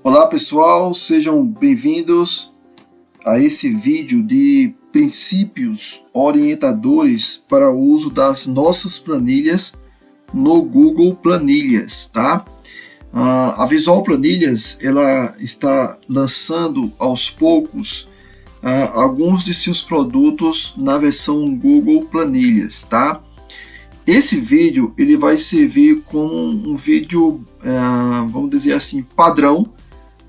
Olá pessoal, sejam bem-vindos a esse vídeo de princípios orientadores para o uso das nossas planilhas no Google Planilhas, tá? A Visual Planilhas ela está lançando aos poucos alguns de seus produtos na versão Google Planilhas, tá? Esse vídeo ele vai servir como um vídeo, vamos dizer assim, padrão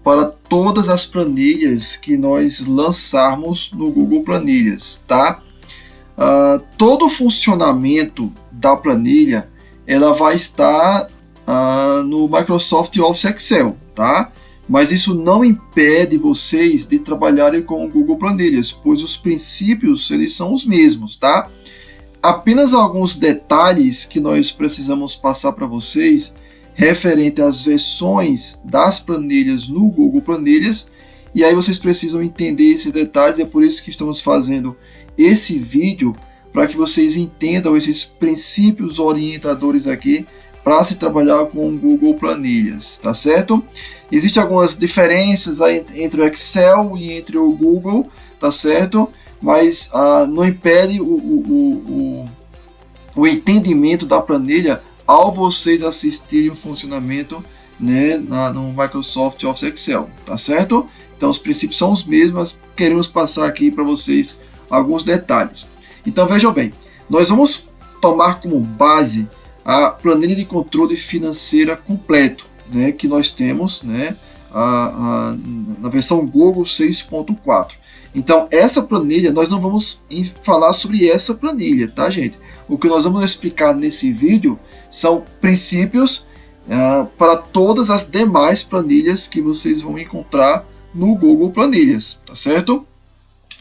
para todas as planilhas que nós lançarmos no Google Planilhas, tá? Todo o funcionamento da planilha ela vai estar no Microsoft Office Excel, tá? Mas isso não impede vocês de trabalharem com o Google Planilhas, pois os princípios eles são os mesmos, tá? Apenas alguns detalhes que nós precisamos passar para vocês referente às versões das planilhas no Google Planilhas, e aí vocês precisam entender esses detalhes, é por isso que estamos fazendo esse vídeo, para que vocês entendam esses princípios orientadores aqui para se trabalhar com o Google Planilhas, tá certo? Existem algumas diferenças aí entre o Excel e entre o Google, tá certo? Mas não impede o entendimento da planilha ao vocês assistirem o funcionamento, né, no Microsoft Office Excel, tá certo? Então os princípios são os mesmos, mas queremos passar aqui para vocês alguns detalhes. Então vejam bem, nós vamos tomar como base a planilha de controle financeira completo, né, que nós temos, né, na versão Google 6.4. Então essa planilha, nós não vamos falar sobre essa planilha, tá gente? O que nós vamos explicar nesse vídeo são princípios para todas as demais planilhas que vocês vão encontrar no Google Planilhas, tá certo?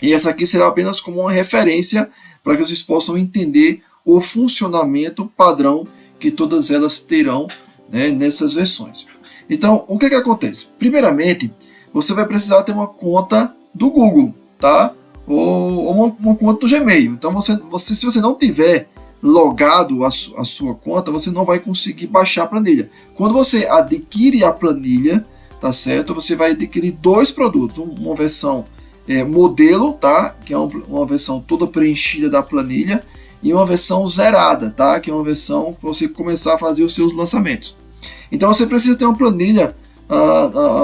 E essa aqui será apenas como uma referência para que vocês possam entender o funcionamento padrão que todas elas terão, né, nessas versões. Então, o que acontece? Primeiramente, você vai precisar ter uma conta do Google, tá? Ou uma conta do Gmail. Então, se você não tiver logado a sua conta, você não vai conseguir baixar a planilha. Quando você adquire a planilha, tá certo? Você vai adquirir dois produtos, uma versão modelo, tá? Que é uma versão toda preenchida da planilha, e uma versão zerada, tá? Que é uma versão para você começar a fazer os seus lançamentos. Então você precisa ter uma planilha,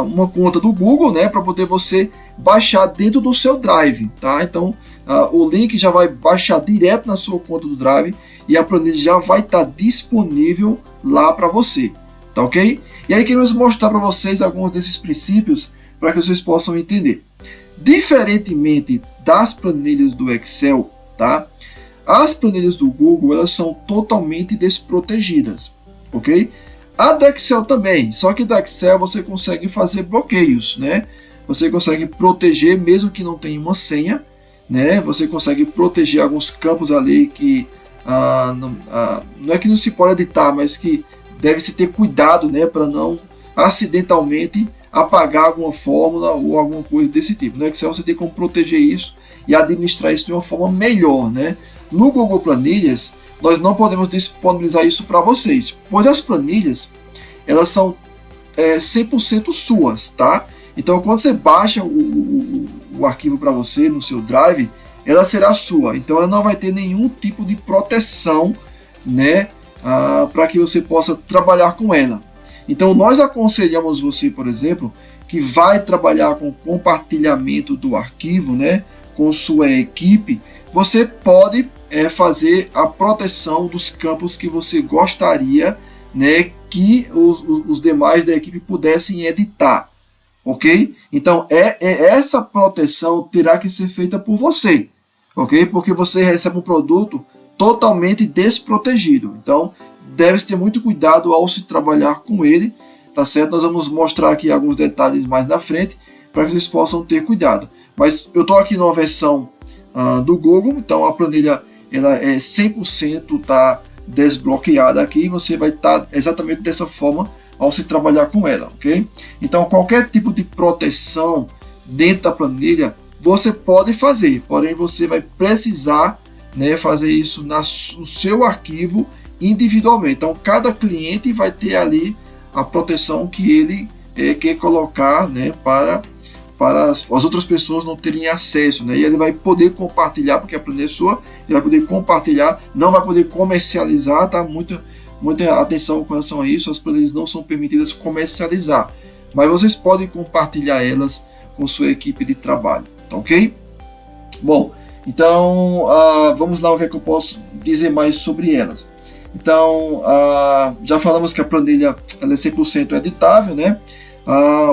uma conta do Google, né? Para poder você baixar dentro do seu Drive, tá? Então o link já vai baixar direto na sua conta do Drive e a planilha já vai estar disponível lá para você, tá ok? E aí queremos mostrar para vocês alguns desses princípios para que vocês possam entender. Diferentemente das planilhas do Excel, tá? As planilhas do Google elas são totalmente desprotegidas, ok? A do Excel também, só que do Excel você consegue fazer bloqueios, né? Você consegue proteger mesmo que não tenha uma senha, né? Você consegue proteger alguns campos ali que não é que não se pode editar, mas que deve-se ter cuidado, né? Para não acidentalmente apagar alguma fórmula ou alguma coisa desse tipo. No Excel você tem como proteger isso e administrar isso de uma forma melhor, né? No Google Planilhas, nós não podemos disponibilizar isso para vocês, pois as planilhas, elas são 100% suas, tá? Então, quando você baixa o arquivo para você no seu Drive, ela será sua. Então, ela não vai ter nenhum tipo de proteção, né? Para que você possa trabalhar com ela. Então, nós aconselhamos você, por exemplo, que vai trabalhar com compartilhamento do arquivo, né? Com sua equipe, você pode fazer a proteção dos campos que você gostaria, né, que os demais da equipe pudessem editar, ok? Então, essa proteção terá que ser feita por você, ok? Porque você recebe um produto totalmente desprotegido. Então, deve ter muito cuidado ao se trabalhar com ele, tá certo? Nós vamos mostrar aqui alguns detalhes mais na frente, para que vocês possam ter cuidado. Mas eu estou aqui numa versão do Google, então a planilha ela é 100% desbloqueada aqui, e você vai estar exatamente dessa forma ao se trabalhar com ela, ok? Então qualquer tipo de proteção dentro da planilha você pode fazer, porém você vai precisar, né, fazer isso no seu arquivo individualmente. Então cada cliente vai ter ali a proteção que ele quer colocar, né, para as outras pessoas não terem acesso, né? E ele vai poder compartilhar, porque a planilha é sua, ele vai poder compartilhar, não vai poder comercializar, tá? Muita atenção com relação a isso, as planilhas não são permitidas comercializar, mas vocês podem compartilhar elas com sua equipe de trabalho, tá ok? Bom, então vamos lá, o que é que eu posso dizer mais sobre elas. Então, já falamos que a planilha ela é 100% editável, né?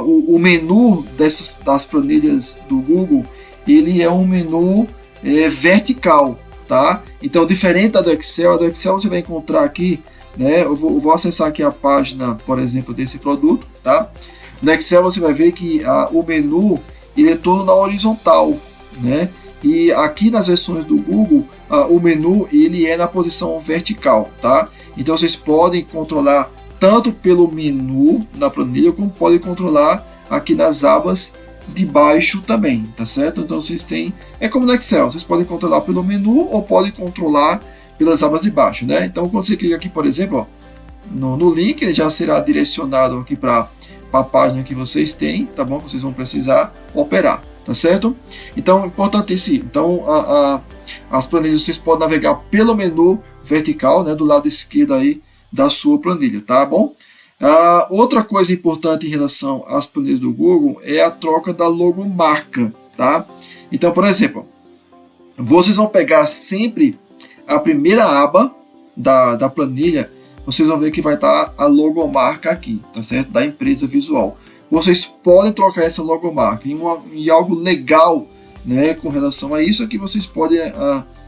O menu das planilhas do Google, ele é um menu vertical, tá? Então, diferente da do Excel, a do Excel você vai encontrar aqui, né? Eu vou acessar aqui a página, por exemplo, desse produto, tá? No Excel você vai ver que o menu ele é todo na horizontal, né? E aqui nas versões do Google, o menu ele é na posição vertical, tá? Então vocês podem controlar tanto pelo menu da planilha, como podem controlar aqui nas abas de baixo também, tá certo? Então vocês têm, é como no Excel, vocês podem controlar pelo menu ou podem controlar pelas abas de baixo, né? Então quando você clica aqui, por exemplo, ó, no link, ele já será direcionado aqui para a página que vocês têm, tá bom? Que vocês vão precisar operar, tá certo? Então, importante isso. Então, as planilhas vocês podem navegar pelo menu vertical, né, do lado esquerdo aí da sua planilha, tá bom? Outra coisa importante em relação às planilhas do Google é a troca da logomarca, tá? Então, por exemplo, vocês vão pegar sempre a primeira aba da planilha, vocês vão ver que vai estar a logomarca aqui, tá certo? Da empresa visual. Vocês podem trocar essa logomarca em algo legal, né, com relação a isso, é que vocês podem,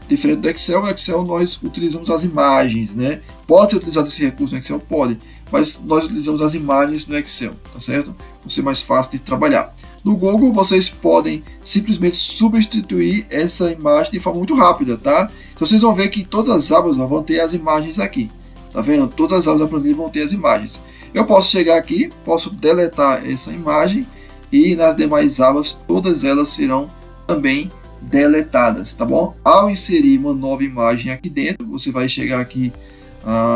diferente do Excel, no Excel nós utilizamos as imagens, né? Pode ser utilizado esse recurso no Excel? Pode, mas nós utilizamos as imagens no Excel, tá certo? Para ser mais fácil de trabalhar. No Google, vocês podem simplesmente substituir essa imagem de forma muito rápida, tá? Então vocês vão ver que todas as abas vão ter as imagens aqui, tá vendo? Todas as abas da planilha vão ter as imagens. Eu posso chegar aqui, posso deletar essa imagem e nas demais abas, todas elas serão também deletadas, tá bom? Ao inserir uma nova imagem aqui dentro, você vai chegar aqui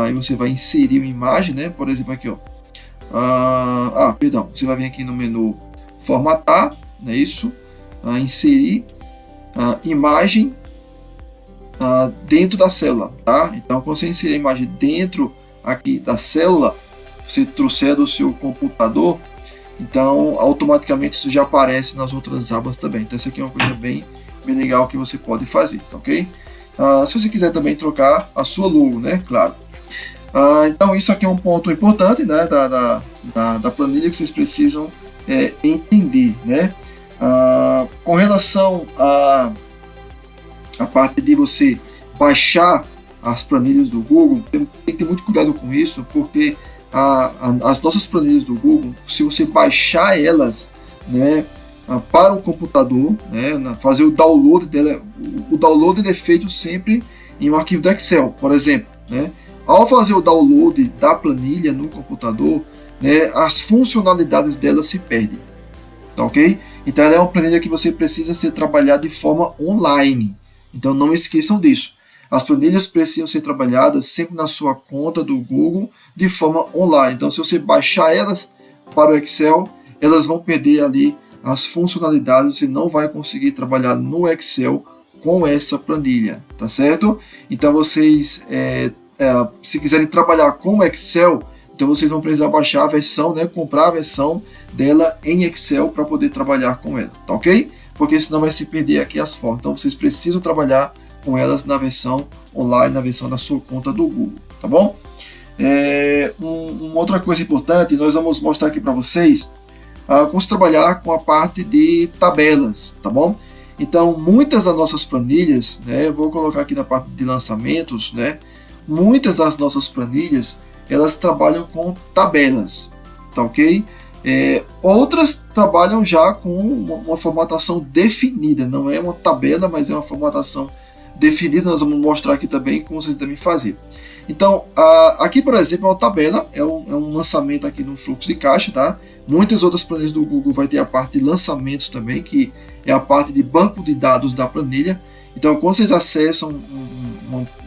e você vai inserir uma imagem, né? Por exemplo, aqui, ó. Perdão, você vai vir aqui no menu formatar, é isso? Inserir imagem dentro da célula, tá? Então, quando você inserir a imagem dentro aqui da célula, você trouxer do seu computador, então automaticamente isso já aparece nas outras abas também. Então, isso aqui é uma coisa bem legal que você pode fazer, tá ok? Se você quiser também trocar a sua logo, né? Claro. Então, isso aqui é um ponto importante, né? Da planilha que vocês precisam entender, né? Com relação à parte de você baixar as planilhas do Google, tem que ter muito cuidado com isso, porque as nossas planilhas do Google, se você baixar elas, né, para o computador, né, fazer o download dela, o download é feito sempre em um arquivo do Excel, por exemplo, né? Ao fazer o download da planilha no computador, né, as funcionalidades dela se perdem, tá ok? Então ela é uma planilha que você precisa ser trabalhada de forma online, então não esqueçam disso. As planilhas precisam ser trabalhadas sempre na sua conta do Google de forma online. Então, se você baixar elas para o Excel, elas vão perder ali as funcionalidades. Você não vai conseguir trabalhar no Excel com essa planilha, tá certo? Então, vocês, se quiserem trabalhar com o Excel, então vocês vão precisar baixar a versão, né? Comprar a versão dela em Excel para poder trabalhar com ela, tá ok? Porque senão vai se perder aqui as fotos. Então, vocês precisam trabalhar com elas na versão online, na versão da sua conta do Google, tá bom? Uma outra coisa importante, nós vamos mostrar aqui para vocês como se trabalhar com a parte de tabelas, tá bom? Então, muitas das nossas planilhas, né, eu vou colocar aqui na parte de lançamentos, né, muitas das nossas planilhas, elas trabalham com tabelas, tá ok? Outras trabalham já com uma formatação definida, não é uma tabela, mas é uma formatação definida. Nós vamos mostrar aqui também como vocês devem fazer. Então, aqui, por exemplo, é uma tabela, é um lançamento aqui no fluxo de caixa, tá? Muitas outras planilhas do Google vai ter a parte de lançamentos também, que é a parte de banco de dados da planilha. Então, quando vocês acessam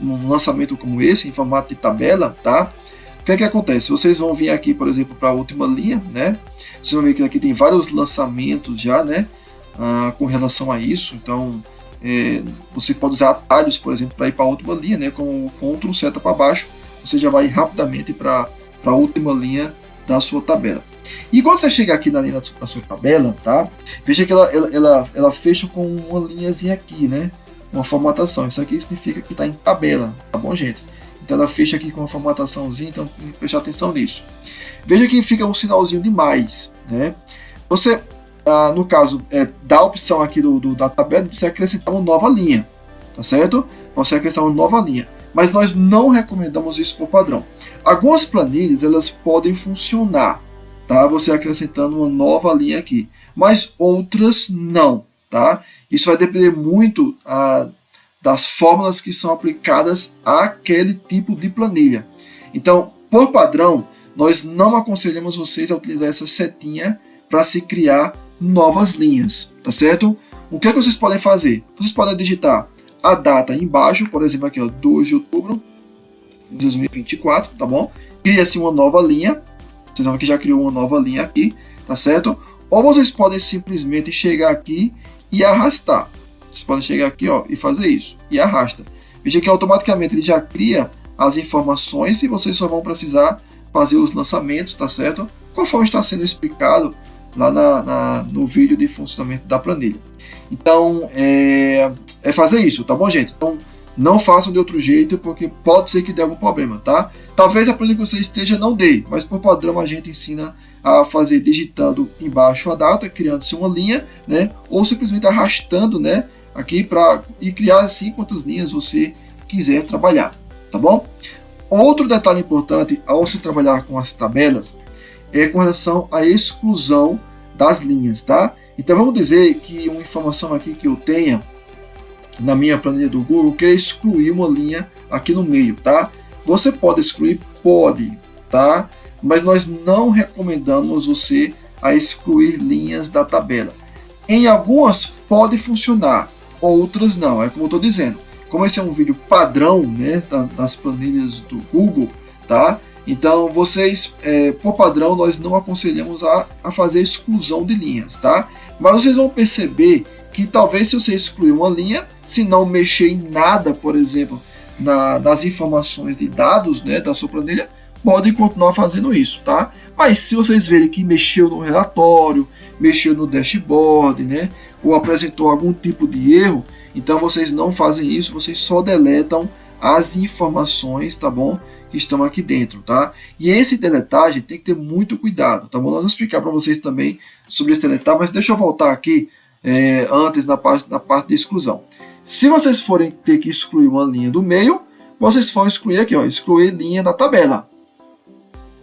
um lançamento como esse, em formato de tabela, tá? o que é que acontece? Vocês vão vir aqui, por exemplo, para a última linha, né? Vocês vão ver que aqui tem vários lançamentos já, né? Com relação a isso. Então, você pode usar atalhos, por exemplo, para ir para a última linha, né? Com o Ctrl seta para baixo, você já vai rapidamente para a última linha da sua tabela. E quando você chega aqui na linha da sua tabela, tá? Veja que ela fecha com uma linhazinha aqui, né? Uma formatação. Isso aqui significa que está em tabela, tá bom, gente? Então ela fecha aqui com uma formataçãozinha, então tem que prestar atenção nisso. Veja que fica um sinalzinho de mais, né? Você, no caso, dá a opção aqui da tabela de você acrescentar uma nova linha, tá certo? Você acrescentar uma nova linha. Mas nós não recomendamos isso por padrão. Algumas planilhas, elas podem funcionar, tá? Você acrescentando uma nova linha aqui. Mas outras não, tá? Isso vai depender muito das fórmulas que são aplicadas àquele tipo de planilha. Então, por padrão, nós não aconselhamos vocês a utilizar essa setinha para se criar novas linhas, tá certo? O que é que vocês podem fazer? Vocês podem digitar a data embaixo, por exemplo, aqui, ó, 2 de outubro de 2024, tá bom? Cria-se uma nova linha, vocês vão ver que já criou uma nova linha aqui, tá certo? Ou vocês podem simplesmente chegar aqui e arrastar. Vocês podem chegar aqui, ó, e fazer isso, e arrasta. Veja que automaticamente ele já cria as informações e vocês só vão precisar fazer os lançamentos, tá certo? Conforme está sendo explicado lá no vídeo de funcionamento da planilha. Então, é fazer isso, tá bom, gente? Então, não façam de outro jeito, porque pode ser que dê algum problema, tá? Talvez a planilha que você esteja não dê, mas por padrão a gente ensina a fazer digitando embaixo a data, criando-se uma linha, né? Ou simplesmente arrastando, né? Aqui e criar assim quantas linhas você quiser trabalhar, tá bom? Outro detalhe importante ao se trabalhar com as tabelas é com relação à exclusão das linhas, tá? Então vamos dizer que uma informação aqui que eu tenha na minha planilha do Google, eu quero excluir uma linha aqui no meio, tá? Você pode excluir? Pode, tá? Mas nós não recomendamos você a excluir linhas da tabela. Em algumas pode funcionar, outras não, é como eu estou dizendo. Como esse é um vídeo padrão, né, das planilhas do Google, tá? Então vocês, por padrão, nós não aconselhamos a fazer exclusão de linhas, tá? Mas vocês vão perceber que talvez se você excluir uma linha, se não mexer em nada, por exemplo, nas informações de dados, né, da sua planilha, pode continuar fazendo isso, tá? Mas se vocês verem que mexeu no relatório, mexeu no dashboard, né, ou apresentou algum tipo de erro, então vocês não fazem isso, vocês só deletam as informações, tá bom? Que estão aqui dentro, tá? E esse deletar, gente, tem que ter muito cuidado, tá bom? Nós vamos explicar para vocês também sobre esse deletar, mas deixa eu voltar aqui antes na parte de exclusão. Se vocês forem ter que excluir uma linha do meio, vocês vão excluir aqui, ó, excluir linha da tabela,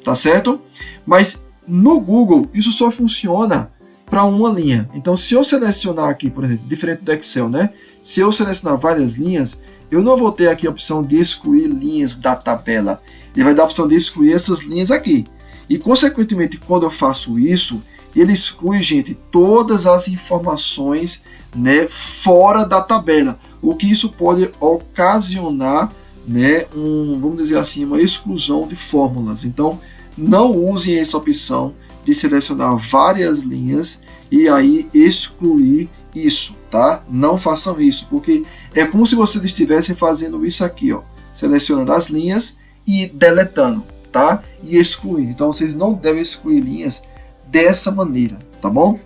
tá certo? Mas no Google isso só funciona para uma linha. Então, se eu selecionar aqui, por exemplo, diferente do Excel, né? Se eu selecionar várias linhas, eu não vou ter aqui a opção de excluir linhas da tabela. Ele vai dar a opção de excluir essas linhas aqui. E, consequentemente, quando eu faço isso, ele exclui, gente, todas as informações, né, fora da tabela. O que isso pode ocasionar, né, vamos dizer assim, uma exclusão de fórmulas. Então, não usem essa opção de selecionar várias linhas e aí excluir isso, tá? Não façam isso, porque é como se vocês estivessem fazendo isso aqui, ó, selecionando as linhas e deletando, tá? E excluindo. Então vocês não devem excluir linhas dessa maneira, tá bom?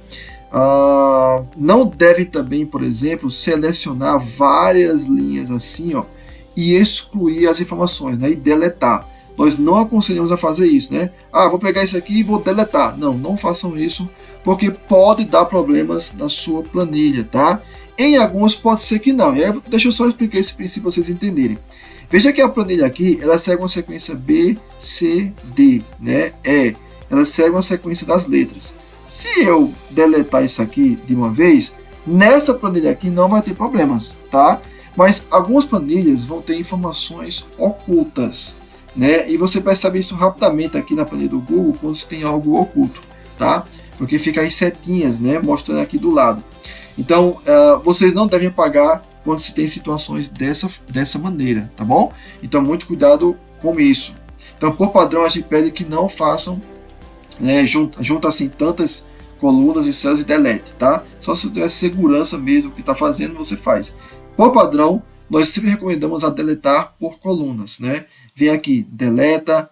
Não devem também, por exemplo, selecionar várias linhas assim, ó, e excluir as informações, né? E deletar. Nós não aconselhamos a fazer isso, né? Vou pegar isso aqui e vou deletar. Não, não façam isso, porque pode dar problemas na sua planilha, tá? Em algumas pode ser que não. E aí, deixa eu só explicar esse princípio para vocês entenderem. Veja que a planilha aqui, ela segue uma sequência B, C, D, né? Ela segue uma sequência das letras. Se eu deletar isso aqui de uma vez, nessa planilha aqui não vai ter problemas, tá? Mas algumas planilhas vão ter informações ocultas, né? E você percebe isso rapidamente aqui na planilha do Google quando você tem algo oculto, tá? Porque fica as setinhas, né, mostrando aqui do lado. Então, vocês não devem apagar quando se tem situações dessa maneira, tá bom? Então, muito cuidado com isso. Então, por padrão, a gente pede que não façam, né, junta assim tantas colunas e células e delete, tá? Só se tiver segurança mesmo do que está fazendo, você faz. Por padrão, nós sempre recomendamos a deletar por colunas, né? Vem aqui, deleta,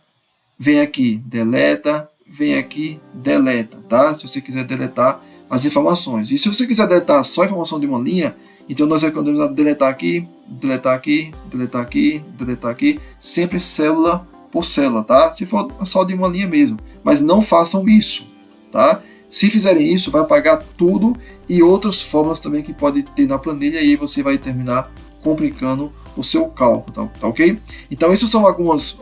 vem aqui, deleta, vem aqui, deleta, tá? Se você quiser deletar as informações. E se você quiser deletar só a informação de uma linha, então nós recomendamos a deletar aqui, deletar aqui, deletar aqui, deletar aqui, sempre célula por célula, tá? Se for só de uma linha mesmo. Mas não façam isso, tá? Se fizerem isso, vai apagar tudo e outras fórmulas também que pode ter na planilha, e aí você vai terminar complicando o seu cálculo, tá ok? Então, esses são alguns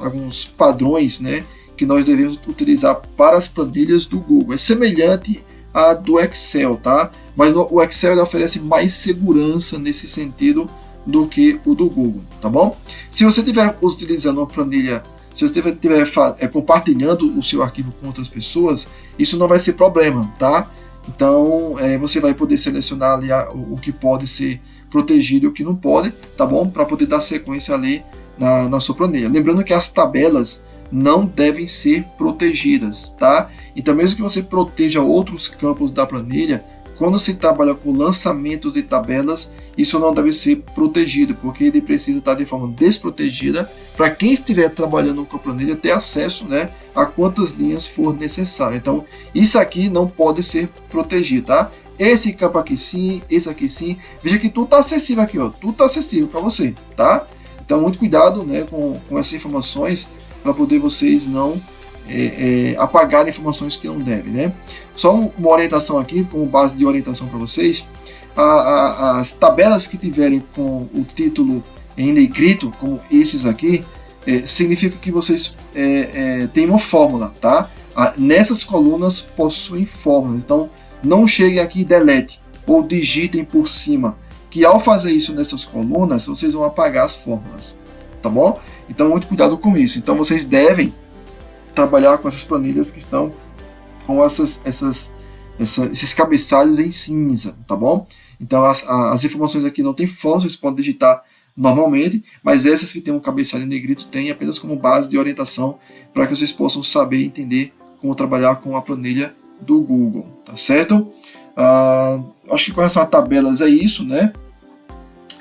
padrões, né, que nós devemos utilizar para as planilhas do Google. É semelhante à do Excel, tá? Mas o Excel ele oferece mais segurança nesse sentido do que o do Google, tá bom? Se você estiver utilizando uma planilha, se você estiver compartilhando o seu arquivo com outras pessoas, isso não vai ser problema, tá? Então, você vai poder selecionar ali o que pode ser protegido e o que não pode, tá bom? Para poder dar sequência ali na sua planilha. Lembrando que as tabelas não devem ser protegidas, tá? Então, mesmo que você proteja outros campos da planilha, quando se trabalha com lançamentos de tabelas, isso não deve ser protegido, porque ele precisa estar de forma desprotegida para quem estiver trabalhando com a planilha ter acesso, né, a quantas linhas for necessário. Então, isso aqui não pode ser protegido, tá? Esse campo aqui sim, esse aqui sim. Veja que tudo está acessível aqui, ó. Tudo está acessível para você, tá? Então, muito cuidado, né, com essas informações para poder vocês não apagar informações que não devem, né? Só uma orientação aqui, como base de orientação para vocês, as tabelas que tiverem com o título em negrito, como esses aqui, significa que vocês têm uma fórmula, tá? Nessas colunas possuem fórmulas, então não cheguem aqui e delete, ou digitem por cima, que ao fazer isso nessas colunas, vocês vão apagar as fórmulas, tá bom? Então muito cuidado com isso. Então vocês devem trabalhar com essas planilhas que estão com esses cabeçalhos em cinza, tá bom? Então as informações aqui não tem fórmula, vocês podem digitar normalmente, mas essas que tem um cabeçalho em negrito tem apenas como base de orientação para que vocês possam saber e entender como trabalhar com a planilha do Google, tá certo? Acho que com relação a tabelas é isso, né?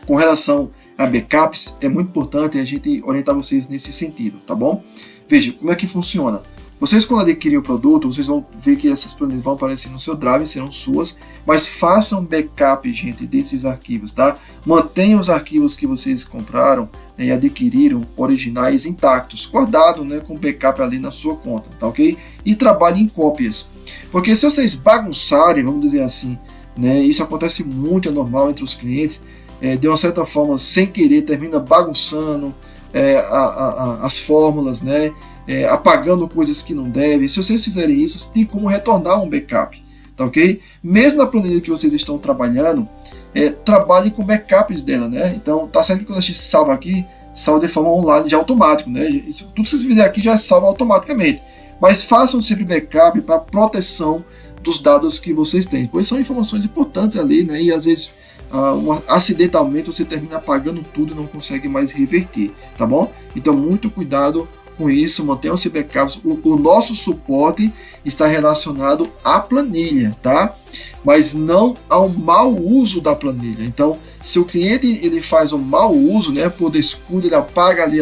Com relação a backups, é muito importante a gente orientar vocês nesse sentido, tá bom? Veja, como é que funciona. Vocês, quando adquirem o produto, vocês vão ver que essas planilhas vão aparecer no seu Drive, serão suas, mas façam backup, gente, desses arquivos, tá? Mantenham os arquivos que vocês compraram, né, e adquiriram originais intactos, guardado, né, com backup ali na sua conta, tá ok? E trabalhem em cópias, porque se vocês bagunçarem, vamos dizer assim, né, isso acontece muito, é normal entre os clientes, de uma certa forma, sem querer, termina bagunçando as fórmulas, né? Apagando coisas que não devem. Se vocês fizerem isso, você tem como retornar um backup, tá ok? Mesmo na planilha que vocês estão trabalhando, trabalhem com backups dela, né? Então, tá certo que quando a gente salva aqui, salva de forma online já automático, né? Isso, tudo que vocês fizerem aqui já salva automaticamente. Mas façam sempre backup para proteção dos dados que vocês têm, pois são informações importantes ali, né? E às vezes acidentalmente você termina apagando tudo e não consegue mais reverter, tá bom? Então muito cuidado com isso, mantenham-se backups. O nosso suporte está relacionado à planilha, tá? Mas não ao mau uso da planilha. Então, se o cliente ele faz um mau uso, né, por descuido, ele apaga ali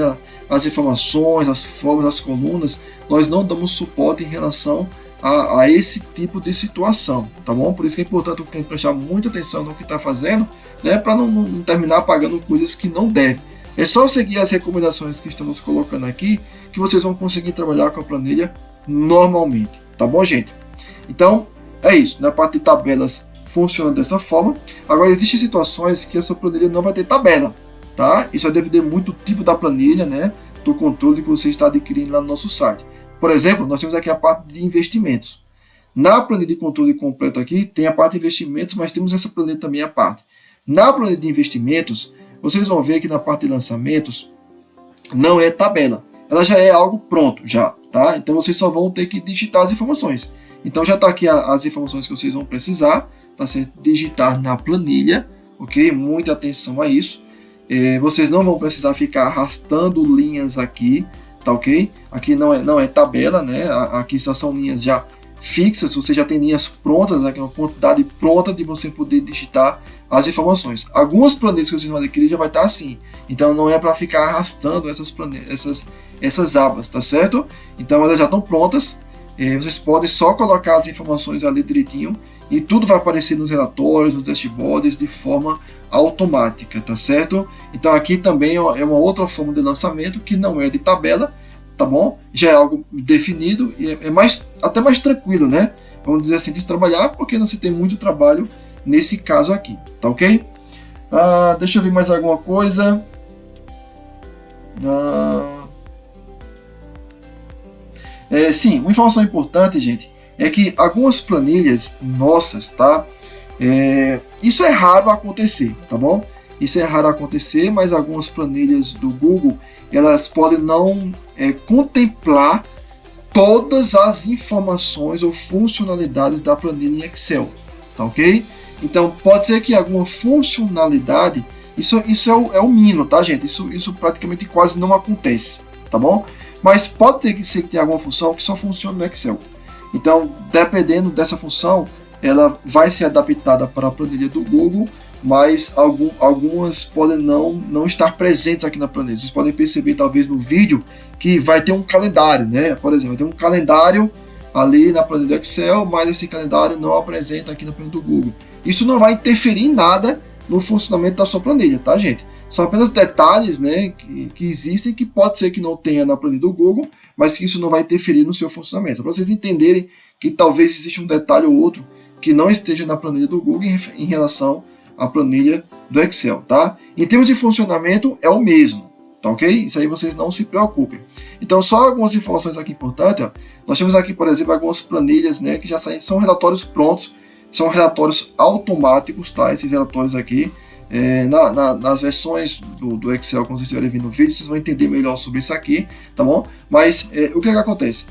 as informações, as fórmulas, as colunas, nós não damos suporte em relação a esse tipo de situação, tá bom? Por isso que é importante o cliente prestar muita atenção no que está fazendo, né, para não terminar pagando coisas que não deve. É só seguir as recomendações que estamos colocando aqui que vocês vão conseguir trabalhar com a planilha normalmente, tá bom, gente? Então, é isso. Na parte de tabelas funciona dessa forma. Agora, existem situações que a sua planilha não vai ter tabela, tá? Isso vai depender muito do tipo da planilha, né? Do controle que você está adquirindo lá no nosso site. Por exemplo, nós temos aqui a parte de investimentos. Na planilha de controle completo aqui, tem a parte de investimentos, mas temos essa planilha também à parte. Na planilha de investimentos, vocês vão ver que na parte de lançamentos não é tabela. Ela já é algo pronto, já, tá? Então vocês só vão ter que digitar as informações. Então já está aqui as informações que vocês vão precisar, tá certo? Digitar na planilha, ok? Muita atenção a isso. Vocês não vão precisar ficar arrastando linhas aqui, tá ok? Aqui não é tabela, né? Aqui são linhas já fixas, você já tem linhas prontas, né? Que é uma quantidade pronta de você poder digitar as informações. Algumas planilhas que vocês vão adquirir já vai estar assim, então não é para ficar arrastando essas abas, tá certo? Então elas já estão prontas, vocês podem só colocar as informações ali direitinho e tudo vai aparecer nos relatórios, nos dashboards de forma automática, tá certo? Então aqui também é uma outra forma de lançamento que não é de tabela, tá bom? Já é algo definido e é até mais tranquilo, né? Vamos dizer assim, de trabalhar, porque não se tem muito trabalho nesse caso aqui, tá ok? Deixa eu ver mais alguma coisa. Sim, uma informação importante, gente, é que algumas planilhas nossas, tá? Isso é raro acontecer, tá bom? Isso é raro acontecer, mas algumas planilhas do Google, elas podem não contemplar todas as informações ou funcionalidades da planilha em Excel, tá ok? Então pode ser que alguma funcionalidade, isso é o mínimo, tá, gente? Isso praticamente quase não acontece, tá bom? Mas pode ser que tenha alguma função que só funcione no Excel. Então, dependendo dessa função, ela vai ser adaptada para a planilha do Google, mas algumas podem não estar presentes aqui na planilha. Vocês podem perceber, talvez, no vídeo, que vai ter um calendário, né? Por exemplo, vai ter um calendário ali na planilha do Excel, mas esse calendário não apresenta aqui na planilha do Google. Isso não vai interferir em nada no funcionamento da sua planilha, tá, gente? São apenas detalhes, né, que existem, que pode ser que não tenha na planilha do Google, mas que isso não vai interferir no seu funcionamento. Para vocês entenderem que talvez exista um detalhe ou outro que não esteja na planilha do Google em relação à planilha do Excel, tá? Em termos de funcionamento, é o mesmo, tá ok? Isso aí vocês não se preocupem. Então, só algumas informações aqui importantes. Ó. Nós temos aqui, por exemplo, algumas planilhas, né, que já são relatórios prontos, são relatórios automáticos, tá? Esses relatórios aqui. Nas versões do Excel, quando vocês estiverem vendo o vídeo, vocês vão entender melhor sobre isso aqui, tá bom? Mas o que acontece?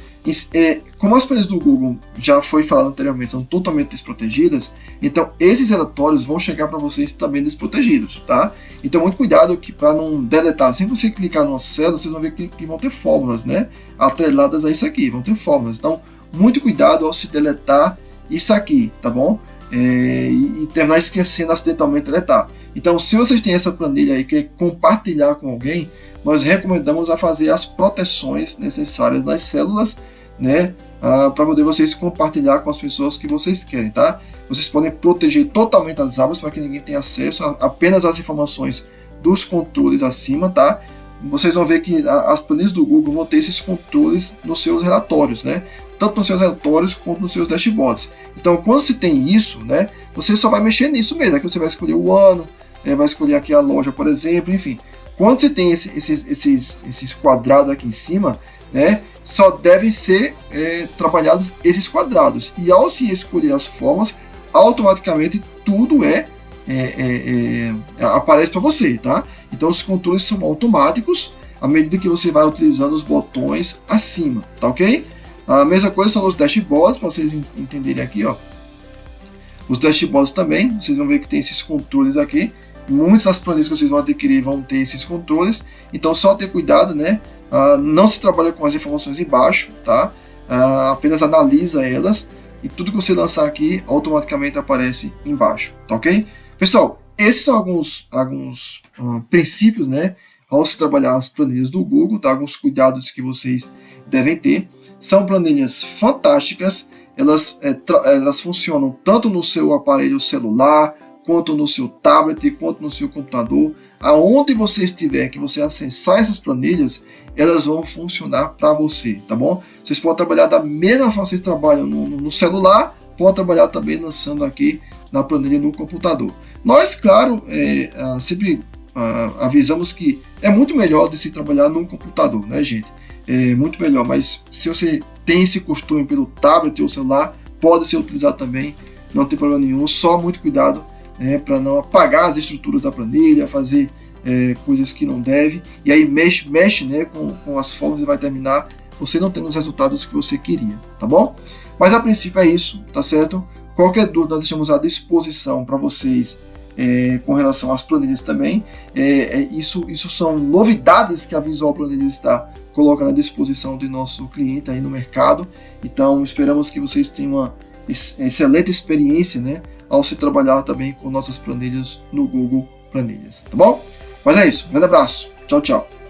Como as planilhas do Google, já foi falado anteriormente, são totalmente desprotegidas, então esses relatórios vão chegar para vocês também desprotegidos, tá? Então muito cuidado para não deletar. Assim que você clicar numa célula, vocês vão ver que vão ter fórmulas, né? Atreladas a isso aqui, vão ter fórmulas. Então muito cuidado ao se deletar isso aqui, tá bom? E terminar esquecendo acidentalmente deletar. Então, se vocês têm essa planilha aí e querem compartilhar com alguém, nós recomendamos a fazer as proteções necessárias nas células, né, para poder vocês compartilhar com as pessoas que vocês querem, tá? Vocês podem proteger totalmente as abas para que ninguém tenha acesso apenas às informações dos controles acima, tá? Vocês vão ver que as planilhas do Google vão ter esses controles nos seus relatórios, né? Tanto nos seus relatórios quanto nos seus dashboards. Então, quando se tem isso, né, você só vai mexer nisso mesmo. Aqui você vai escolher o ano, vai escolher aqui a loja, por exemplo, enfim. Quando você tem esses quadrados aqui em cima, né, só devem ser trabalhados esses quadrados. E ao se escolher as formas, automaticamente tudo aparece para você, tá? Então os controles são automáticos à medida que você vai utilizando os botões acima, tá ok? A mesma coisa são os dashboards, para vocês entenderem aqui, ó. Os dashboards também, vocês vão ver que tem esses controles aqui. Muitas das planilhas que vocês vão adquirir vão ter esses controles, então só ter cuidado, né? Não se trabalha com as informações embaixo, tá? Apenas analisa elas e tudo que você lançar aqui automaticamente aparece embaixo, tá ok? Pessoal, esses são alguns princípios, né? Ao se trabalhar as planilhas do Google, tá? Alguns cuidados que vocês devem ter. São planilhas fantásticas, elas funcionam tanto no seu aparelho celular, quanto no seu tablet, quanto no seu computador. Aonde você estiver, que você acessar essas planilhas, elas vão funcionar para você, tá bom? Vocês podem trabalhar da mesma forma que vocês trabalham no celular, podem trabalhar também lançando aqui na planilha no computador. Nós, claro, sempre avisamos que é muito melhor de se trabalhar no computador, né, gente? É muito melhor, mas se você tem esse costume pelo tablet ou celular, pode ser utilizado também, não tem problema nenhum, só muito cuidado para não apagar as estruturas da planilha, fazer coisas que não deve, e aí mexe né, com as formas e vai terminar você não tendo os resultados que você queria, tá bom? Mas a princípio é isso, tá certo? Qualquer dúvida nós deixamos à disposição para vocês com relação às planilhas também. Isso são novidades que a Visual Planilhas está colocando à disposição do nosso cliente aí no mercado. Então esperamos que vocês tenham uma excelente experiência, né, ao se trabalhar também com nossas planilhas no Google Planilhas, tá bom? Mas é isso, um grande abraço, tchau, tchau.